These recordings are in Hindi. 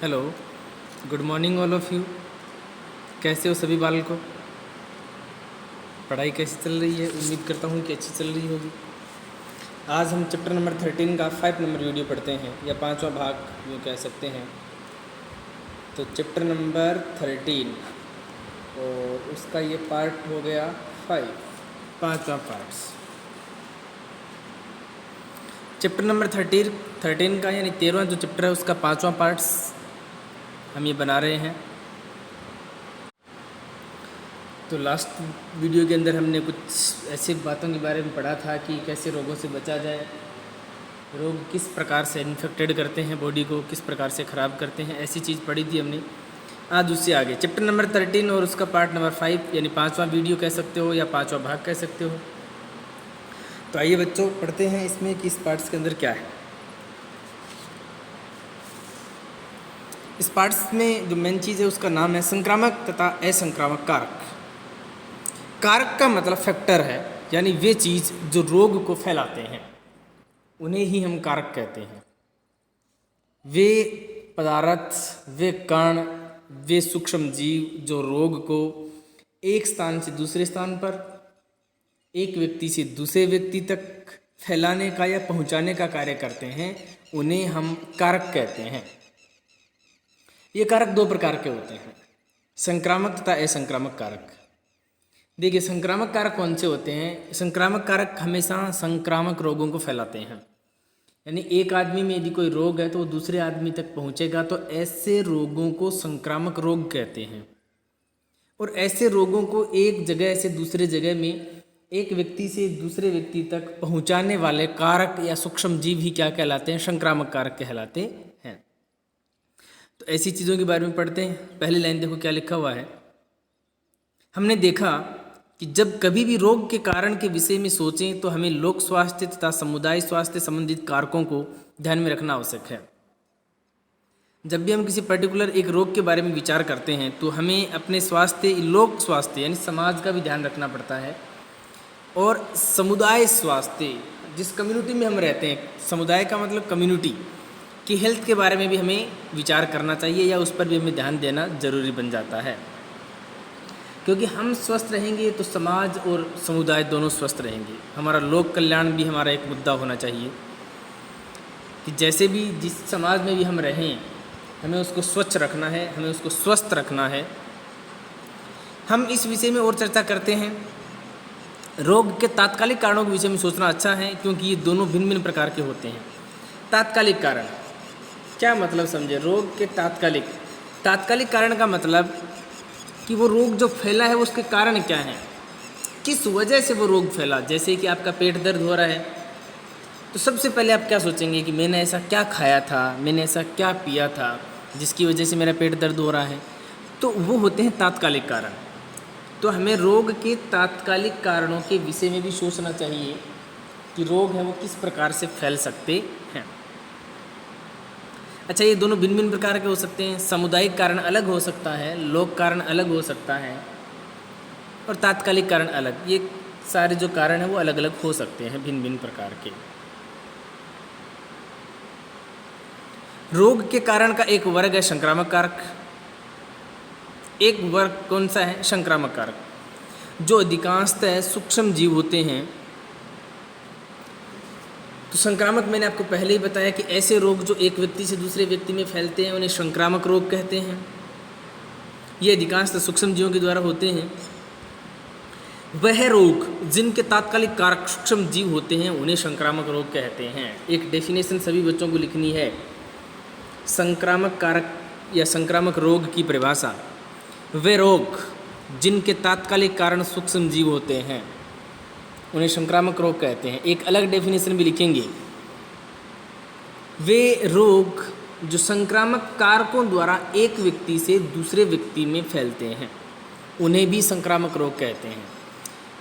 Hello, good morning all of you. कैसे हो सभी बालकों? पढ़ाई कैसी चल रही है? उम्मीद करता हूँ कि अच्छी चल रही होगी। आज हम चैप्टर नंबर 13 का 5 नंबर वीडियो पढ़ते हैं, या 5वां भाग यूँ कह सकते हैं। तो चैप्टर नंबर 13 और उसका ये पार्ट हो गया 5, 5वां पार्ट्स। चैप्टर नंबर 13 का यानी 13वां जो चैप्टर है उसका 5वां पार्ट्स हम ये बना रहे हैं। तो लास्ट वीडियो के अंदर हमने कुछ ऐसी बातों के बारे में पढ़ा था कि कैसे रोगों से बचा जाए, रोग किस प्रकार से इन्फेक्टेड करते हैं बॉडी को, किस प्रकार से ख़राब करते हैं, ऐसी चीज़ पढ़ी थी हमने। आज उससे आगे चैप्टर नंबर 13 और उसका पार्ट नंबर 5 यानी 5वां वीडियो कह सकते हो या 5वां भाग कह सकते हो। तो आइए बच्चों पढ़ते हैं इसमें कि इस पार्ट्स के अंदर क्या है। इस पार्ट्स में जो मेन चीज़ है उसका नाम है संक्रामक तथा असंक्रामक कारक। कारक का मतलब फैक्टर है, यानी वे चीज़ जो रोग को फैलाते हैं उन्हें ही हम कारक कहते हैं। वे पदार्थ, वे कण, वे सूक्ष्म जीव जो रोग को एक स्थान से दूसरे स्थान पर, एक व्यक्ति से दूसरे व्यक्ति तक फैलाने का या पहुंचाने का कार्य करते हैं, उन्हें हम कारक कहते हैं। ये कारक दो प्रकार के होते हैं, संक्रामक तथा असंक्रामक कारक। देखिए, संक्रामक कारक कौन से होते हैं? संक्रामक कारक हमेशा संक्रामक रोगों को फैलाते हैं, यानी एक आदमी में यदि कोई रोग है तो वो दूसरे आदमी तक पहुंचेगा, तो ऐसे रोगों को संक्रामक रोग कहते हैं। और ऐसे रोगों को एक जगह से दूसरे जगह में, एक व्यक्ति से दूसरे व्यक्ति तक पहुंचाने वाले कारक या सूक्ष्म जीव ही क्या कहलाते हैं? संक्रामक कारक कहलाते हैं। तो ऐसी चीज़ों के बारे में पढ़ते हैं। पहली लाइन देखो क्या लिखा हुआ है। हमने देखा कि जब कभी भी रोग के कारण के विषय में सोचें तो हमें लोक स्वास्थ्य तथा समुदाय स्वास्थ्य संबंधित कारकों को ध्यान में रखना आवश्यक है। जब भी हम किसी पर्टिकुलर एक रोग के बारे में विचार करते हैं तो हमें अपने स्वास्थ्य, लोक स्वास्थ्य यानी समाज का भी ध्यान रखना पड़ता है, और समुदाय स्वास्थ्य जिस कम्युनिटी में हम रहते हैं, समुदाय का मतलब कम्युनिटी की हेल्थ के बारे में भी हमें विचार करना चाहिए, या उस पर भी हमें ध्यान देना जरूरी बन जाता है। क्योंकि हम स्वस्थ रहेंगे तो समाज और समुदाय दोनों स्वस्थ रहेंगे। हमारा लोक कल्याण भी हमारा एक मुद्दा होना चाहिए कि जैसे भी जिस समाज में भी हम रहें, हमें उसको स्वच्छ रखना है, हमें उसको स्वस्थ रखना है। हम इस विषय में और चर्चा करते हैं। रोग के तात्कालिक कारणों के विषय में सोचना अच्छा है, क्योंकि ये दोनों भिन्न भिन्न प्रकार के होते हैं। तात्कालिक कारण क्या मतलब समझे? रोग के तात्कालिक कारण का मतलब कि वो रोग जो फैला है उसके कारण क्या है, किस वजह से वो रोग फैला। जैसे कि आपका पेट दर्द हो रहा है, तो सबसे पहले आप क्या सोचेंगे कि मैंने ऐसा क्या खाया था, मैंने ऐसा क्या पिया था जिसकी वजह से मेरा पेट दर्द हो रहा है। तो वो होते हैं तात्कालिक कारण। तो हमें रोग के तात्कालिक कारणों के विषय में भी सोचना चाहिए कि रोग है वो किस प्रकार से फैल सकते हैं। अच्छा, ये दोनों भिन्न भिन्न प्रकार के हो सकते हैं। सामुदायिक कारण अलग हो सकता है, लोक कारण अलग हो सकता है, और तात्कालिक कारण अलग। ये सारे जो कारण हैं वो अलग अलग हो सकते हैं, भिन्न भिन्न प्रकार के। रोग के कारण का एक वर्ग है संक्रामक कारक। एक वर्ग कौन सा है? संक्रामक कारक, जो अधिकांशतः सूक्ष्म जीव होते हैं। तो संक्रामक मैंने आपको पहले ही बताया कि ऐसे रोग जो एक व्यक्ति से दूसरे व्यक्ति में फैलते हैं उन्हें संक्रामक रोग कहते हैं। ये अधिकांशतः सूक्ष्म जीवों के द्वारा होते हैं। वह रोग जिनके तात्कालिक कारक सूक्ष्म जीव होते हैं उन्हें संक्रामक रोग कहते हैं। एक डेफिनेशन सभी बच्चों को लिखनी है। संक्रामक कारक या संक्रामक रोग की परिभाषा: वे रोग जिनके तात्कालिक कारण सूक्ष्म जीव होते हैं उन्हें संक्रामक रोग कहते हैं। एक अलग डेफिनेशन भी लिखेंगे। वे रोग जो संक्रामक कारकों द्वारा एक व्यक्ति से दूसरे व्यक्ति में फैलते हैं उन्हें भी संक्रामक रोग कहते हैं।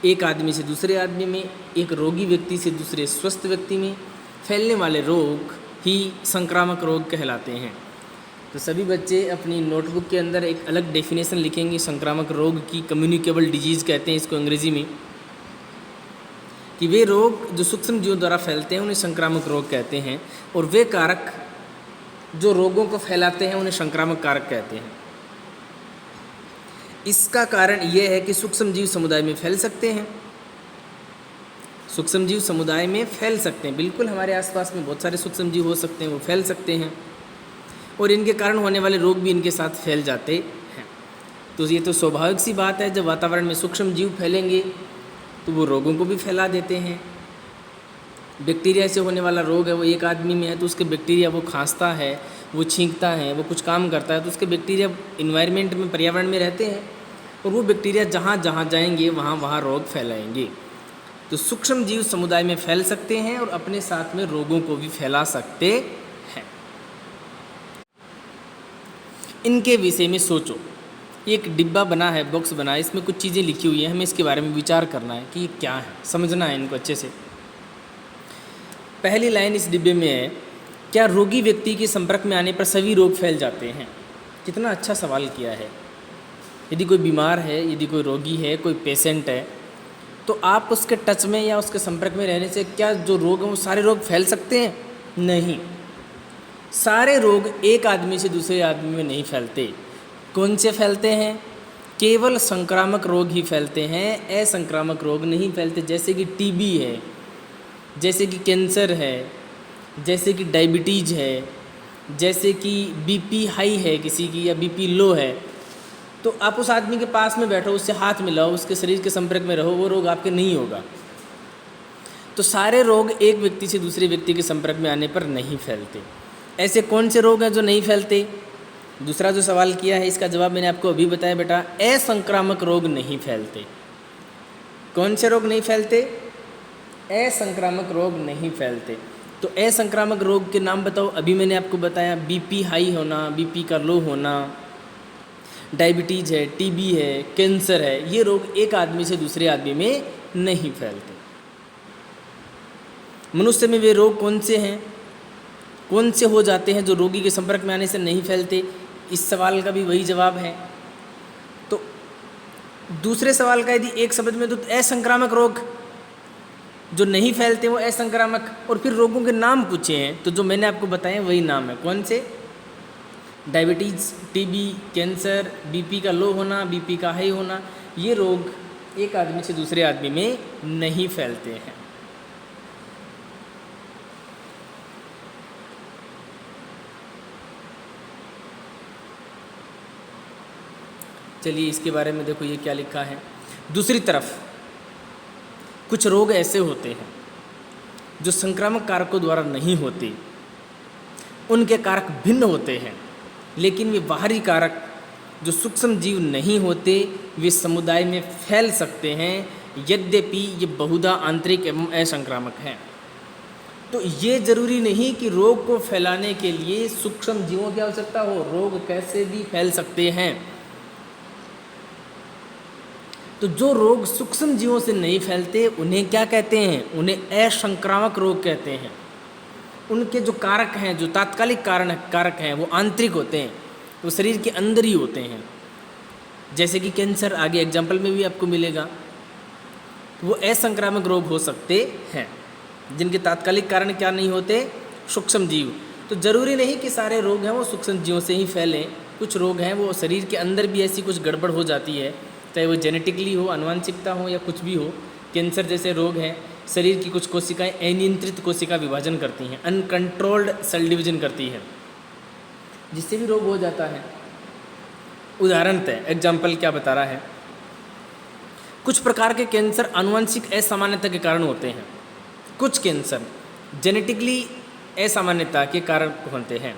एक आदमी से दूसरे आदमी में, एक रोगी व्यक्ति से दूसरे स्वस्थ व्यक्ति में फैलने वाले रोग ही संक्रामक रोग कहलाते हैं। तो सभी बच्चे अपनी नोटबुक के अंदर एक अलग डेफिनेशन लिखेंगे संक्रामक रोग की। कम्युनिकेबल डिजीज़ कहते हैं इसको अंग्रेजी में, कि वे रोग जो सूक्ष्म जीवों द्वारा फैलते हैं उन्हें संक्रामक रोग कहते हैं। और वे कारक जो रोगों को फैलाते हैं उन्हें संक्रामक कारक कहते हैं। इसका कारण यह है कि सूक्ष्मजीव समुदाय में फैल सकते हैं, सूक्ष्मजीव समुदाय में फैल सकते हैं। बिल्कुल हमारे आसपास में बहुत सारे सूक्ष्मजीव हो सकते हैं, वो फैल सकते हैं और इनके कारण होने वाले रोग भी इनके साथ फैल जाते हैं। तो ये तो स्वाभाविक सी बात है, जब वातावरण में सूक्ष्मजीव फैलेंगे तो वो रोगों को भी फैला देते हैं। बैक्टीरिया से होने वाला रोग है, वो एक आदमी में है तो उसके बैक्टीरिया वो खांसता है, वो छींकता है, वो कुछ काम करता है तो उसके बैक्टीरिया इन्वायरमेंट में, पर्यावरण में रहते हैं और वो बैक्टीरिया जहाँ जहाँ जाएंगे वहाँ वहाँ रोग फैलाएंगे। तो सूक्ष्म जीव समुदाय में फैल सकते हैं और अपने साथ में रोगों को भी फैला सकते हैं। इनके विषय में सोचो। एक डिब्बा बना है, बॉक्स बना है, इसमें कुछ चीज़ें लिखी हुई हैं, हमें इसके बारे में विचार करना है कि ये क्या है, समझना है इनको अच्छे से। पहली लाइन इस डिब्बे में है, क्या रोगी व्यक्ति के संपर्क में आने पर सभी रोग फैल जाते हैं? कितना अच्छा सवाल किया है। यदि कोई बीमार है, यदि कोई रोगी है, कोई पेशेंट है, तो आप उसके टच में या उसके संपर्क में रहने से क्या जो रोग हैं वो सारे रोग फैल सकते हैं? नहीं, सारे रोग एक आदमी से दूसरे आदमी में नहीं फैलते। कौन से फैलते हैं? केवल संक्रामक रोग ही फैलते हैं, असंक्रामक रोग नहीं फैलते। जैसे कि टीबी है, जैसे कि कैंसर है, जैसे कि डायबिटीज़ है, जैसे कि बीपी हाई है किसी की या बीपी लो है, तो आप उस आदमी के पास में बैठो, उससे हाथ मिलाओ, उसके शरीर के संपर्क में रहो, वो रोग आपके नहीं होगा। तो सारे रोग एक व्यक्ति से दूसरे व्यक्ति के संपर्क में आने पर नहीं फैलते। ऐसे कौन से रोग हैं जो नहीं फैलते? दूसरा जो सवाल किया है इसका जवाब मैंने आपको अभी बताया बेटा, असंक्रामक रोग नहीं फैलते। कौन से रोग नहीं फैलते? असंक्रामक रोग नहीं फैलते। तो असंक्रामक रोग के नाम बताओ। अभी मैंने आपको बताया, बीपी हाई होना, बीपी का लो होना, डायबिटीज़ है, टीबी है, कैंसर है, ये रोग एक आदमी से दूसरे आदमी में नहीं फैलते। मनुष्य में वे रोग कौन से हैं, कौन से हो जाते हैं जो रोगी के संपर्क में आने से नहीं फैलते? इस सवाल का भी वही जवाब है। तो दूसरे सवाल का यदि एक शब्द में, तो असंक्रामक रोग जो नहीं फैलते वो असंक्रामक। और फिर रोगों के नाम पूछे हैं तो जो मैंने आपको बताए वही नाम है। कौन से? डायबिटीज़, टीबी, कैंसर, बीपी का लो होना, बीपी का हाई होना, ये रोग एक आदमी से दूसरे आदमी में नहीं फैलते हैं। चलिए इसके बारे में देखो ये क्या लिखा है। दूसरी तरफ कुछ रोग ऐसे होते हैं जो संक्रामक कारकों द्वारा नहीं होते, उनके कारक भिन्न होते हैं, लेकिन वे बाहरी कारक जो सूक्ष्म जीव नहीं होते वे समुदाय में फैल सकते हैं, यद्यपि ये बहुधा आंतरिक एवं असंक्रामक हैं। तो ये जरूरी नहीं कि रोग को फैलाने के लिए सूक्ष्म जीवों की आवश्यकता हो, रोग कैसे भी फैल सकते हैं। तो जो रोग सूक्ष्म जीवों से नहीं फैलते उन्हें क्या कहते हैं? उन्हें असंक्रामक रोग कहते हैं। उनके जो कारक हैं, जो तात्कालिक कारक हैं, वो आंतरिक होते हैं, वो शरीर के अंदर ही होते हैं। जैसे कि कैंसर, आगे एग्जाम्पल में भी आपको मिलेगा। वो असंक्रामक रोग हो सकते हैं जिनके तात्कालिक कारण क्या नहीं होते? सूक्ष्म जीव। तो ज़रूरी नहीं कि सारे रोग हैं वो सूक्ष्म जीवों से ही फैलें। कुछ रोग हैं वो शरीर के अंदर भी ऐसी कुछ गड़बड़ हो जाती है, चाहे वो जेनेटिकली हो, आनुवंशिकता हो या कुछ भी हो। कैंसर जैसे रोग हैं, शरीर की कुछ कोशिकाएं अनियंत्रित कोशिका विभाजन करती हैं, अनकंट्रोल्ड सेल डिवीजन करती है, जिससे भी रोग हो जाता है। उदाहरणतः एग्जाम्पल क्या बता रहा है, कुछ प्रकार के कैंसर आनुवंशिक असामान्यता के कारण होते हैं, कुछ कैंसर जेनेटिकली असामान्यता के कारण होते हैं।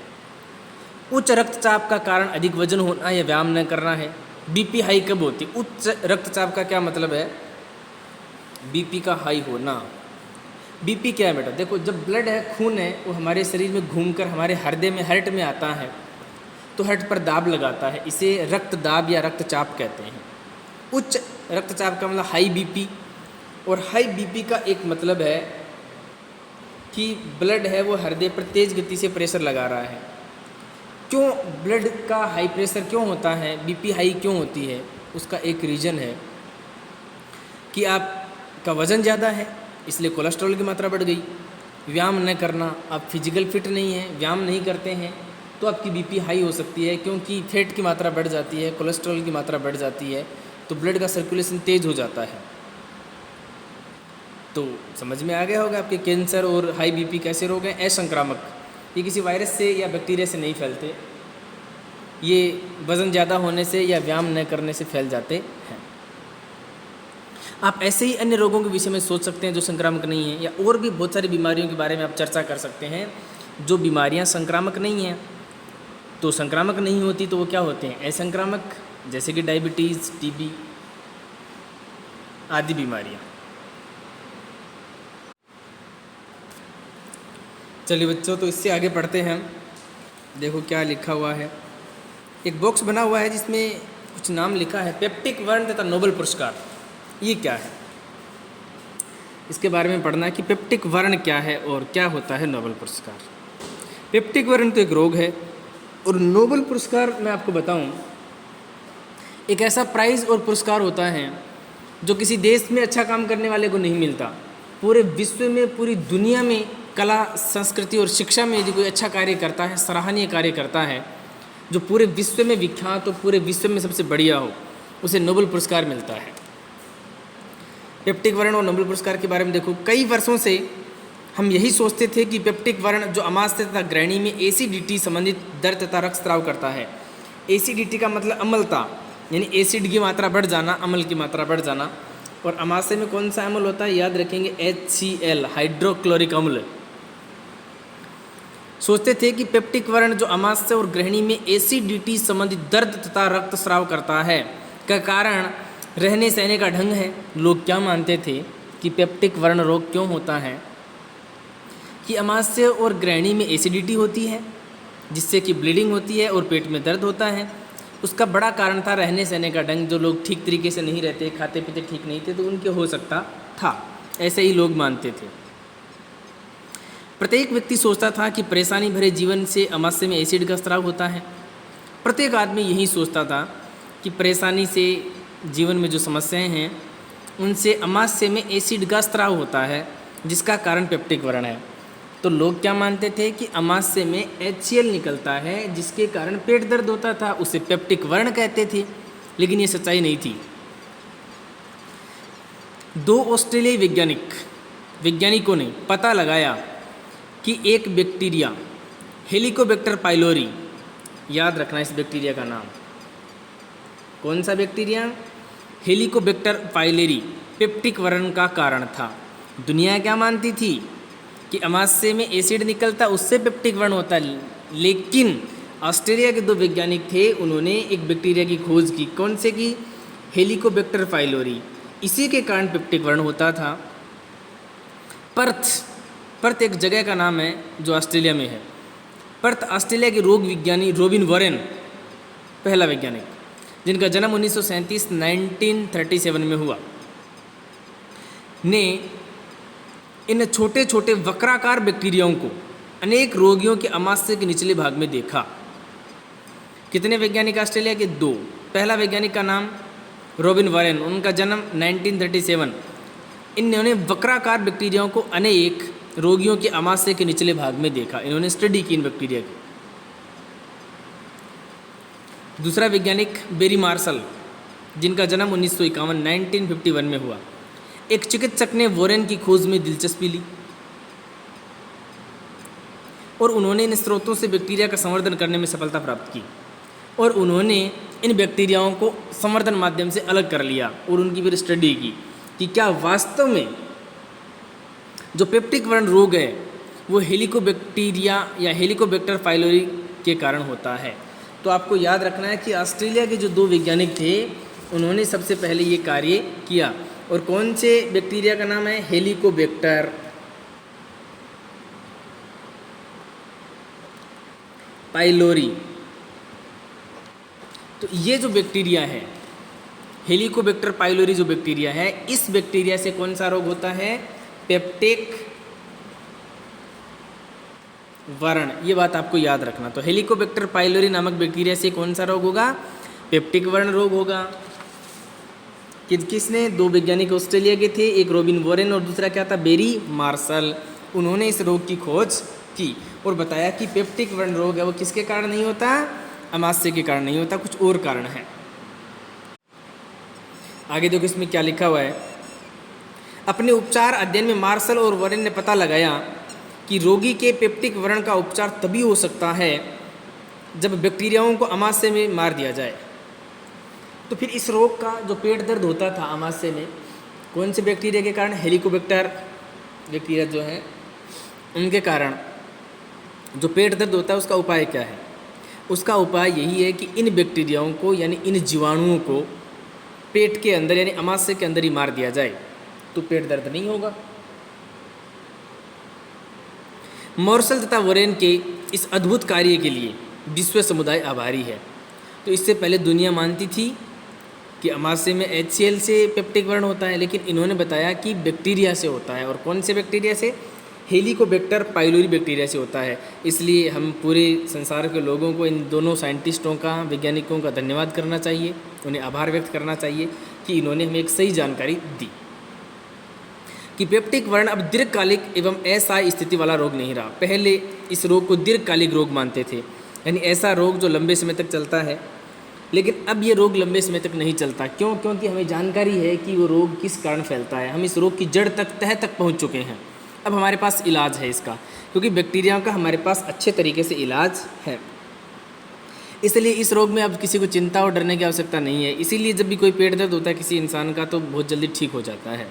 उच्च रक्तचाप का कारण अधिक वजन होना या व्यायाम न करना है। बीपी हाई कब होती? उच्च रक्तचाप का क्या मतलब है? बीपी का हाई होना। बीपी क्या है बेटा? देखो, जब ब्लड है, खून है, वो हमारे शरीर में घूमकर हमारे हृदय में, हार्ट में आता है तो हार्ट पर दाब लगाता है, इसे रक्त दाब या रक्तचाप कहते हैं। उच्च रक्तचाप का मतलब हाई बीपी, और हाई बीपी का एक मतलब है कि ब्लड है वो हृदय पर तेज़ गति से प्रेशर लगा रहा है। क्यों ब्लड का हाई प्रेशर क्यों होता है, बीपी हाई क्यों होती है? उसका एक रीज़न है कि आपका वज़न ज़्यादा है, इसलिए कोलेस्ट्रॉल की मात्रा बढ़ गई। व्यायाम न करना, आप फिजिकल फिट नहीं हैं, व्यायाम नहीं करते हैं, तो आपकी बीपी हाई हो सकती है, क्योंकि फैट की मात्रा बढ़ जाती है, कोलेस्ट्रॉल की मात्रा बढ़ जाती है, तो ब्लड का सर्कुलेशन तेज़ हो जाता है। तो समझ में आ गया होगा आपके कैंसर और हाई बीपी कैसे रोग हैं असंक्रामक। ये किसी वायरस से या बैक्टीरिया से नहीं फैलते, ये वज़न ज़्यादा होने से या व्यायाम न करने से फैल जाते हैं। आप ऐसे ही अन्य रोगों के विषय में सोच सकते हैं जो संक्रामक नहीं है, या और भी बहुत सारी बीमारियों के बारे में आप चर्चा कर सकते हैं जो बीमारियां संक्रामक नहीं हैं। तो संक्रामक नहीं होती तो वो क्या होते हैं? असंक्रामक, जैसे कि डायबिटीज़, टीबी आदि बीमारियां। चलिए बच्चों, तो इससे आगे पढ़ते हैं। देखो क्या लिखा हुआ है, एक बॉक्स बना हुआ है जिसमें कुछ नाम लिखा है, पेप्टिक वर्ण तथा नोबेल पुरस्कार। ये क्या है, इसके बारे में पढ़ना है कि पेप्टिक वर्ण क्या है और क्या होता है नोबेल पुरस्कार। पेप्टिक वर्ण तो एक रोग है, और नोबेल पुरस्कार मैं आपको बताऊं, एक ऐसा प्राइज़ और पुरस्कार होता है जो किसी देश में अच्छा काम करने वाले को नहीं मिलता। पूरे विश्व में, पूरी दुनिया में कला, संस्कृति और शिक्षा में यदि कोई अच्छा कार्य करता है, सराहनीय कार्य करता है, जो पूरे विश्व में विख्यात हो, पूरे विश्व में सबसे बढ़िया हो, उसे नोबेल पुरस्कार मिलता है। पेप्टिक वर्ण और नोबेल पुरस्कार के बारे में देखो, कई वर्षों से हम यही सोचते थे कि पेप्टिक वर्ण जो अमाशय तथा ग्रहणी में एसिडिटी संबंधित दर्द तथा रक्तस्राव करता है। एसिडिटी का मतलब अम्लता, यानी एसिड की मात्रा बढ़ जाना, अम्ल की मात्रा बढ़ जाना। और अमाशय में कौन सा अम्ल होता है, याद रखेंगे, HCl, हाइड्रोक्लोरिक अम्ल। सोचते थे कि पेप्टिक वर्ण जो अमाशय और ग्रहणी में एसिडिटी संबंधित दर्द तथा रक्तस्राव करता है का कारण रहने सहने का ढंग है। लोग क्या मानते थे कि पेप्टिक वर्ण रोग क्यों होता है, कि अमाशय और ग्रहणी में एसिडिटी होती है जिससे कि ब्लीडिंग होती है और पेट में दर्द होता है। उसका बड़ा कारण था रहने सहने का ढंग, जो लोग ठीक तरीके से नहीं रहते, खाते पीते ठीक नहीं थे, तो उनके हो सकता था, ऐसे ही लोग मानते थे। प्रत्येक व्यक्ति सोचता था कि परेशानी भरे जीवन से अमाशय में एसिड का स्राव होता है। प्रत्येक आदमी यही सोचता था कि परेशानी से, जीवन में जो समस्याएं हैं उनसे अमाशय में एसिड का स्राव होता है, जिसका कारण पेप्टिक वर्ण है। तो लोग क्या मानते थे कि अमाशय में HCl निकलता है जिसके कारण पेट दर्द होता था, उसे पेप्टिक वर्ण कहते थे, लेकिन ये सच्चाई नहीं थी। 2 ऑस्ट्रेलियाई वैज्ञानिकों ने पता लगाया कि एक बैक्टीरिया हेलिकोबैक्टर पाइलोरी, याद रखना इस बैक्टीरिया का नाम, कौन सा बैक्टीरिया, हेलिकोबैक्टर पाइलोरी, पेप्टिक वर्ण का कारण था। दुनिया क्या मानती थी कि अमाशय में एसिड निकलता, उससे पेप्टिक वर्ण होता, लेकिन ऑस्ट्रेलिया के 2 वैज्ञानिक थे, उन्होंने एक बैक्टीरिया की खोज की। कौन से की, हेलिकोबैक्टर पाइलोरी, इसी के कारण पेप्टिक वर्ण होता था। पर्थ एक जगह का नाम है जो ऑस्ट्रेलिया में है। पर्थ ऑस्ट्रेलिया के रोग विज्ञानी रॉबिन वॉरेन, पहला वैज्ञानिक, जिनका जन्म 1937 में हुआ, ने इन छोटे छोटे वक्राकार बैक्टीरियाओं को अनेक रोगियों के अमाशय के निचले भाग में देखा। कितने वैज्ञानिक ऑस्ट्रेलिया के? 2। पहला वैज्ञानिक का नाम रॉबिन वॉरेन, उनका जन्म 1937। इन्होंने वक्राकार बैक्टीरियाओं को अनेक रोगियों के अमाशय के निचले भाग में देखा, इन्होंने स्टडी की इन बैक्टीरिया की। दूसरा वैज्ञानिक बेरी मार्शल, जिनका जन्म 1951 में हुआ। एक चिकित्सक ने वॉरेन की खोज में दिलचस्पी ली और उन्होंने इन स्रोतों से बैक्टीरिया का संवर्धन करने में सफलता प्राप्त की, और उन्होंने इन बैक्टीरियाओं को संवर्धन माध्यम से अलग कर लिया और उनकी फिर स्टडी की कि क्या वास्तव में जो पेप्टिक वर्ण रोग है वो हेलिकोबैक्टीरिया या हेलिकोबैक्टर पाइलोरी के कारण होता है। तो आपको याद रखना है कि ऑस्ट्रेलिया के जो 2 वैज्ञानिक थे, उन्होंने सबसे पहले ये कार्य किया। और कौन से बैक्टीरिया का नाम है? Helicobacter pylori. तो ये जो बैक्टीरिया है, हेलिकोबैक्टर पाइलोरी जो बैक्टीरिया है, इस बैक्टीरिया से कौन सा रोग होता है? पेप्टिक वर्ण। ये बात आपको याद रखना। तो हेलिकोबैक्टर पाइलोरी नामक बैक्टीरिया से कौन सा रोग होगा? पेप्टिक वर्ण रोग होगा। किसने? 2 वैज्ञानिक ऑस्ट्रेलिया के थे, एक रॉबिन वॉरेन और दूसरा क्या था? Barry Marshall. उन्होंने इस रोग की खोज की और बताया कि पेप्टिक वर्ण रोग है वो किसके कारण नहीं होता, अमाशय के कारण नहीं होता, कुछ और कारण है। आगे देखो इसमें क्या लिखा हुआ है। अपने उपचार अध्ययन में मार्शल और वॉरेन ने पता लगाया कि रोगी के पेप्टिक व्रण का उपचार तभी हो सकता है जब बैक्टीरियाओं को अमाशय में मार दिया जाए। तो फिर इस रोग का जो पेट दर्द होता था अमाशय में, कौन से बैक्टीरिया के कारण, हेलिकोबैक्टर बैक्टीरिया जो है उनके कारण जो पेट दर्द होता है उसका उपाय क्या है? उसका उपाय यही है कि इन बैक्टीरियाओं को यानी इन जीवाणुओं को पेट के अंदर यानी अमाशय के अंदर ही मार दिया जाए तो पेट दर्द नहीं होगा। मॉर्सल तथा वोरेन के इस अद्भुत कार्य के लिए विश्व समुदाय आभारी है। तो इससे पहले दुनिया मानती थी कि अमाशय में HCl से पेप्टिक व्रण होता है, लेकिन इन्होंने बताया कि बैक्टीरिया से होता है। और कौन से बैक्टीरिया से? हेलिकोबैक्टर पाइलोरी बैक्टीरिया से होता है। इसलिए हम पूरे संसार के लोगों को, इन दोनों साइंटिस्टों का, वैज्ञानिकों का धन्यवाद करना चाहिए, उन्हें आभार व्यक्त करना चाहिए कि इन्होंने हमें एक सही जानकारी दी कि पेप्टिक व्रण अब दीर्घकालिक एवं अस्थायी स्थिति वाला रोग नहीं रहा। पहले इस रोग को दीर्घकालिक रोग मानते थे, यानी ऐसा रोग जो लंबे समय तक चलता है, लेकिन अब ये रोग लंबे समय तक नहीं चलता। क्यों? क्योंकि हमें जानकारी है कि वो रोग किस कारण फैलता है। हम इस रोग की जड़ तक, तह तक पहुंच चुके हैं। अब हमारे पास इलाज है इसका, क्योंकि बैक्टीरिया का हमारे पास अच्छे तरीके से इलाज है। इसलिए इस रोग में अब किसी को चिंता और डरने की आवश्यकता नहीं है। इसीलिए जब भी कोई पेट दर्द होता है किसी इंसान का तो बहुत जल्दी ठीक हो जाता है,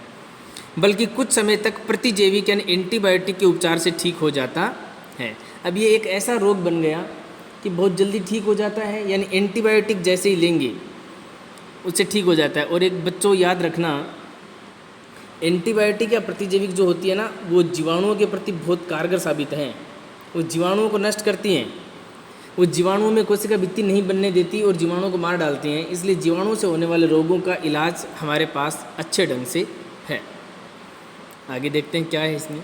बल्कि कुछ समय तक प्रतिजैविक यानी एंटीबायोटिक के उपचार से ठीक हो जाता है। अब ये एक ऐसा रोग बन गया कि बहुत जल्दी ठीक हो जाता है, यानी एंटीबायोटिक जैसे ही लेंगे उससे ठीक हो जाता है। और एक बच्चों याद रखना, एंटीबायोटिक या प्रतिजैविक जो होती है ना, वो जीवाणुओं के प्रति बहुत कारगर साबित हैं। वो जीवाणुओं को नष्ट करती हैं, वो जीवाणुओं में कोशिका भित्ति नहीं बनने देती और जीवाणुओं को मार डालती हैं। इसलिए जीवाणुओं से होने वाले रोगों का इलाज हमारे पास अच्छे ढंग से है। आगे देखते हैं क्या है इसमें।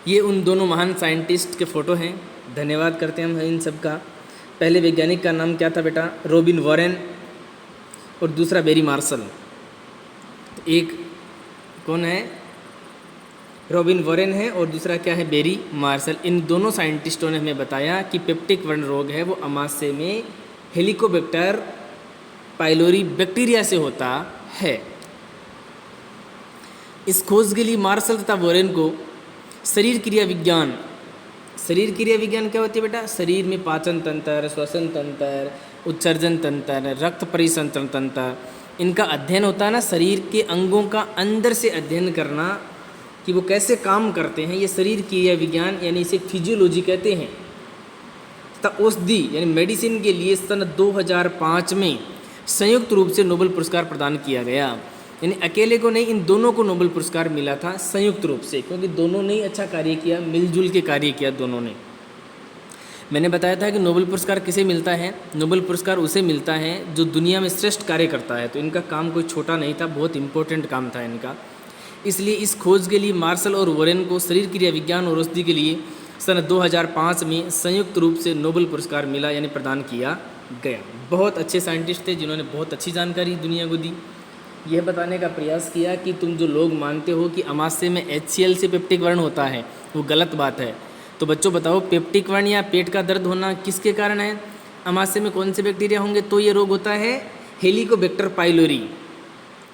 ये उन दोनों महान साइंटिस्ट के फ़ोटो हैं। धन्यवाद करते हैं हम इन सब का। पहले वैज्ञानिक का नाम क्या था बेटा? रॉबिन वॉरेन, और दूसरा बेरी मार्शल। तो एक कौन है? रॉबिन वॉरेन है और दूसरा क्या है? Berry martial. इन दोनों साइंटिस्टों ने हमें बताया कि पेप्टिक व्रण रोग है वो अमाशय में हेलिकोबैक्टर पाइलोरी बैक्टीरिया से होता है। इस खोज के लिए मार्शल तथा वॉरेन को शरीर क्रिया विज्ञान क्या होती है बेटा? शरीर में पाचन तंत्र, श्वसन तंत्र, उत्सर्जन तंत्र, रक्त परिसंचरण तंत्र, इनका अध्ययन होता है ना। शरीर के अंगों का अंदर से अध्ययन करना कि वो कैसे काम करते हैं, ये शरीर क्रिया विज्ञान यानी इसे फिजियोलॉजी कहते हैं। तथा औषधि यानी मेडिसिन के लिए सन 2005 में संयुक्त रूप से नोबेल पुरस्कार प्रदान किया गया। यानी अकेले को नहीं, इन दोनों को नोबेल पुरस्कार मिला था संयुक्त रूप से, क्योंकि दोनों ने अच्छा कार्य किया, मिलजुल के कार्य किया दोनों ने। मैंने बताया था कि नोबेल पुरस्कार किसे मिलता है? नोबेल पुरस्कार उसे मिलता है जो दुनिया में श्रेष्ठ कार्य करता है। तो इनका काम कोई छोटा नहीं था, बहुत इंपॉर्टेंट काम था इनका। इसलिए इस खोज के लिए मार्शल और वॉरेन को शरीर क्रिया विज्ञान और औषधि के लिए सन 2005 में संयुक्त रूप से नोबेल पुरस्कार मिला, यानी प्रदान किया गया। बहुत अच्छे साइंटिस्ट थे जिन्होंने बहुत अच्छी जानकारी दुनिया को दी। यह बताने का प्रयास किया कि तुम जो लोग मानते हो कि अमाशय में HCl से पेप्टिक व्रण होता है वो गलत बात है। तो बच्चों बताओ, पेप्टिक व्रण या पेट का दर्द होना किसके कारण है? अमाशय में कौन से बैक्टीरिया होंगे तो ये रोग होता है? Helicobacter pylori.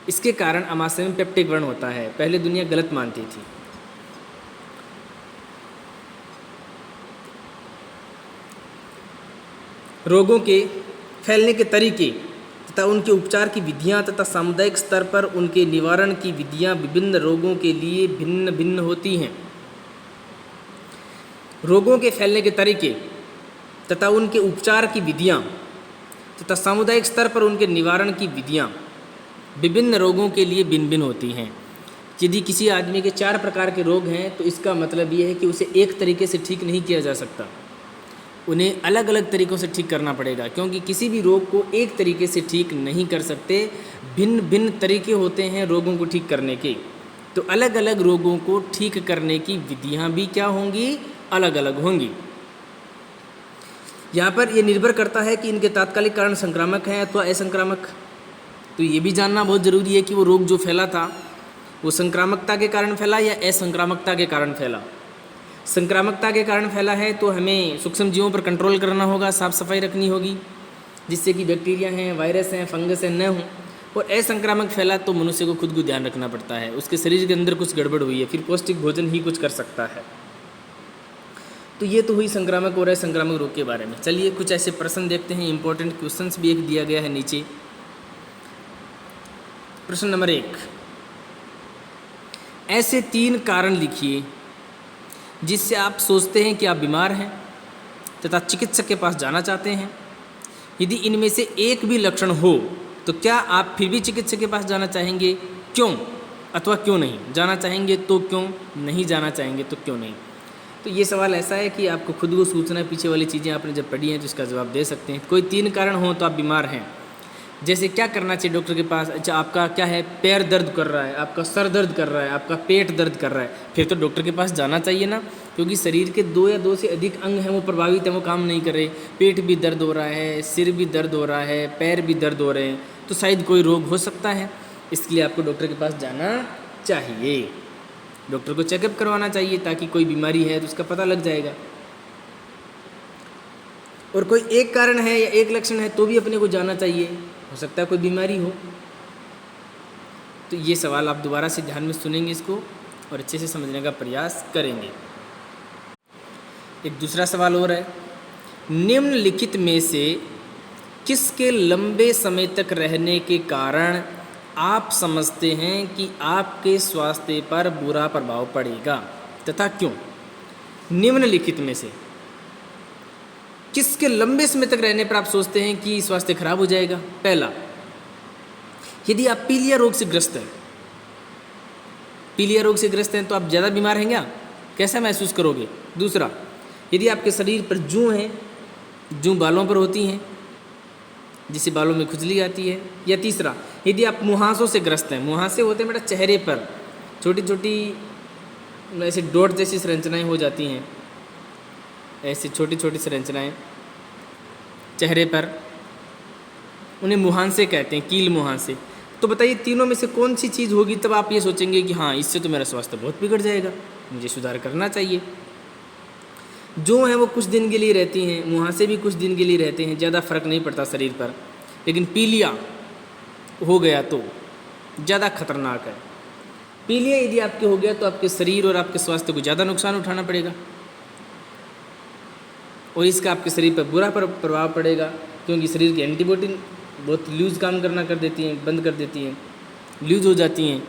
इसके कारण अमाशय में पेप्टिक व्रण होता है। पहले दुनिया गलत मानती थी। रोगों के फैलने के तरीके तथा उनके उपचार की विधियां तथा सामुदायिक स्तर पर उनके निवारण की विधियां विभिन्न रोगों के लिए भिन्न भिन्न होती हैं। रोगों के फैलने के तरीके तथा उनके उपचार की विधियां तथा सामुदायिक स्तर पर उनके निवारण की विधियां विभिन्न रोगों के लिए भिन्न भिन्न होती हैं। यदि किसी आदमी के 4 प्रकार के रोग हैं तो इसका मतलब ये है कि उसे एक तरीके से ठीक नहीं किया जा सकता, उन्हें अलग अलग तरीक़ों से ठीक करना पड़ेगा, क्योंकि किसी भी रोग को एक तरीके से ठीक नहीं कर सकते। भिन्न भिन्न तरीके होते हैं रोगों को ठीक करने के। तो अलग अलग रोगों को ठीक करने की विधियां भी क्या होंगी? अलग अलग होंगी। यहाँ पर यह निर्भर करता है कि इनके तात्कालिक कारण संक्रामक हैं अथवा असंक्रामक। तो ये भी जानना बहुत ज़रूरी है कि वो रोग जो फैला था वो संक्रामकता के कारण फैला या असंक्रामकता के कारण फैला। संक्रामकता के कारण फैला है तो हमें सूक्ष्म जीवों पर कंट्रोल करना होगा, साफ सफाई रखनी होगी, जिससे कि बैक्टीरिया हैं, वायरस हैं, फंगस हैं न हों। और असंक्रामक फैला तो मनुष्य को खुद को ध्यान रखना पड़ता है, उसके शरीर के अंदर कुछ गड़बड़ हुई है, फिर पौष्टिक भोजन ही कुछ कर सकता है। तो ये तो हुई संक्रामक और असंक्रामक रोग के बारे में। चलिए कुछ ऐसे प्रश्न देखते हैं, इंपॉर्टेंट क्वेश्चंस भी एक दिया गया है नीचे। प्रश्न नंबर 1, ऐसे 3 कारण लिखिए जिससे आप सोचते हैं कि आप बीमार हैं तथा चिकित्सक के पास जाना चाहते हैं। यदि इनमें से एक भी लक्षण हो तो क्या आप फिर भी चिकित्सक के पास जाना चाहेंगे, क्यों अथवा क्यों नहीं जाना चाहेंगे, तो क्यों नहीं जाना चाहेंगे, तो क्यों नहीं। तो ये सवाल ऐसा है कि आपको खुद को सोचना है, पीछे वाली चीज़ें आपने जब पढ़ी हैं तो इसका जवाब दे सकते हैं। कोई 3 कारण हो तो आप बीमार हैं, जैसे क्या करना चाहिए डॉक्टर के पास। अच्छा, आपका क्या है, पैर दर्द कर रहा है, आपका सर दर्द कर रहा है, आपका पेट दर्द कर रहा है, फिर तो डॉक्टर के पास जाना चाहिए ना, क्योंकि शरीर के 2 या 2 से अधिक अंग हैं वो प्रभावित हैं, वो काम नहीं कर रहे। पेट भी दर्द हो रहा है, सिर भी दर्द हो रहा है, पैर भी दर्द हो रहे हैं, तो शायद कोई रोग हो सकता है। इसके लिए आपको डॉक्टर के पास जाना चाहिए, डॉक्टर को चेकअप करवाना चाहिए ताकि कोई बीमारी है तो उसका पता लग जाएगा। और कोई एक कारण है या एक लक्षण है तो भी अपने को जाना चाहिए, हो सकता है कोई बीमारी हो। तो ये सवाल आप दोबारा से ध्यान में सुनेंगे इसको और अच्छे से समझने का प्रयास करेंगे। एक दूसरा सवाल और है, निम्नलिखित में से किसके लंबे समय तक रहने के कारण आप समझते हैं कि आपके स्वास्थ्य पर बुरा प्रभाव पड़ेगा तथा क्यों। निम्नलिखित में से किसके लंबे समय तक रहने पर आप सोचते हैं कि स्वास्थ्य खराब हो जाएगा। पहला, यदि आप पीलिया रोग से ग्रस्त हैं, पीलिया रोग से ग्रस्त हैं तो आप ज़्यादा बीमार हैं क्या, कैसा महसूस करोगे। दूसरा, यदि आपके शरीर पर जूं हैं, जूं बालों पर होती हैं जिससे बालों में खुजली आती है। या तीसरा, यदि आप मुहासों से ग्रस्त हैं, मुहासे होते हैं बेटा चेहरे पर छोटी छोटी ऐसे डॉट जैसी संरचनाएं हो जाती हैं, ऐसी छोटी छोटी संरचनाएं चेहरे पर, उन्हें मुहांसे कहते हैं, कील मुहांसे। तो बताइए तीनों में से कौन सी चीज़ होगी तब आप ये सोचेंगे कि हाँ इससे तो मेरा स्वास्थ्य बहुत बिगड़ जाएगा, मुझे सुधार करना चाहिए। जो हैं वो कुछ दिन के लिए रहती हैं, मुहांसे भी कुछ दिन के लिए रहते हैं, ज़्यादा फर्क नहीं पड़ता शरीर पर। लेकिन पीलिया हो गया तो ज़्यादा खतरनाक है। पीलिया यदि आपके हो गया तो आपके शरीर और आपके स्वास्थ्य को ज़्यादा नुकसान उठाना पड़ेगा और इसका आपके शरीर पर बुरा प्रभाव पड़ेगा, क्योंकि शरीर की एंटीबॉडी बहुत लूज काम करना कर देती हैं, बंद कर देती हैं, लूज हो जाती हैं।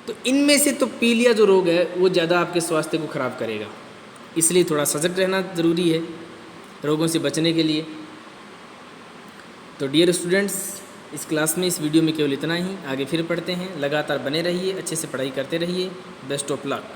तो इनमें से तो पीलिया जो रोग है वो ज़्यादा आपके स्वास्थ्य को ख़राब करेगा, इसलिए थोड़ा सजग रहना ज़रूरी है रोगों से बचने के लिए। तो डियर स्टूडेंट्स, इस क्लास में, इस वीडियो में केवल इतना ही। आगे फिर पढ़ते हैं, लगातार बने रहिए, अच्छे से पढ़ाई करते रहिए। Best of luck.